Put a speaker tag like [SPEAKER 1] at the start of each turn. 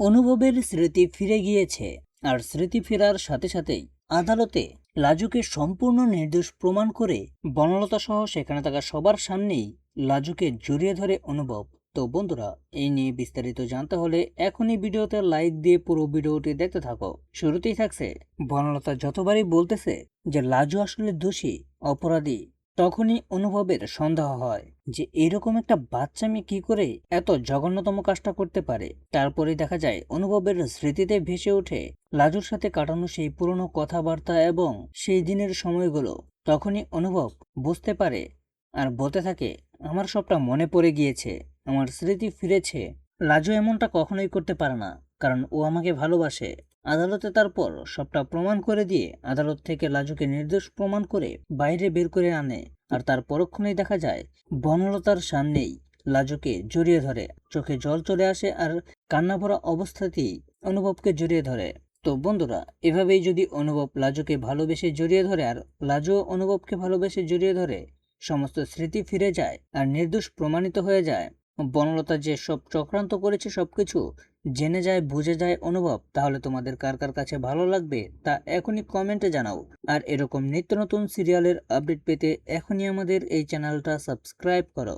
[SPEAKER 1] অনুভবের স্মৃতি ফিরে গিয়েছে, আর স্মৃতি ফেরার সাথে সাথেই আদালতে লাজুকে সম্পূর্ণ নির্দোষ প্রমাণ করে বনলতা সহ সেখানে থাকা সবার সামনেই লাজুকে জড়িয়ে ধরে অনুভব। তো বন্ধুরা, এই নিয়ে বিস্তারিত জানতে হলে এখনই ভিডিওতে লাইক দিয়ে পুরো ভিডিওটি দেখতে থাকো। শুরুতেই থাকছে বনলতা যতবারই বলতেছে যে লাজু আসলে দোষী, অপরাধী, তখনই অনুভবের সন্দেহ হয় যে এরকম একটা বাচ্চা মেয়ে কি করে এত জঘন্যতম কাজটা করতে পারে। তারপরে দেখা যায় অনুভবের স্মৃতিতে ভেসে ওঠে লাজুর সাথে কাটানো সেই পুরনো কথাবার্তা এবং সেই দিনের সময়গুলো। তখনই অনুভব বুঝতে পারে আর বলতে থাকে, আমার সবটা মনে পড়ে গিয়েছে, আমার স্মৃতি ফিরেছে। লাজু এমনটা কখনোই করতে পারে না, কারণ ও আমাকে ভালোবাসে। আদালতে তারপর সবটা প্রমাণ করে দিয়ে আদালত থেকে লাজুকে নির্দোষ প্রমাণ করে বাইরে বের করে আনে। আর তার পরক্ষণেই দেখা যায় বনলতার সামনেই লাজুকে জড়িয়ে ধরে, চোখে জল চলে আসে আর কান্না ভরা অবস্থাতেই অনুভবকে জড়িয়ে ধরে। তো বন্ধুরা, এভাবেই যদি অনুভব লাজুকে ভালোবেসে জড়িয়ে ধরে আর লাজু অনুভবকে ভালোবেসে জড়িয়ে ধরে, সমস্ত স্মৃতি ফিরে যায় আর নির্দোষ প্রমাণিত হয়ে যায়, বনলতা যে সব চক্রান্ত করেছে সবকিছু জেনে যায়, বুঝে যায় অনুভব, তাহলে তোমাদের কার কার কাছে ভালো লাগবে তা এখনই কমেন্টে জানাও। আর এরকম নিত্য নতুন সিরিয়ালের আপডেট পেতে এখনই আমাদের এই চ্যানেলটা সাবস্ক্রাইব করো।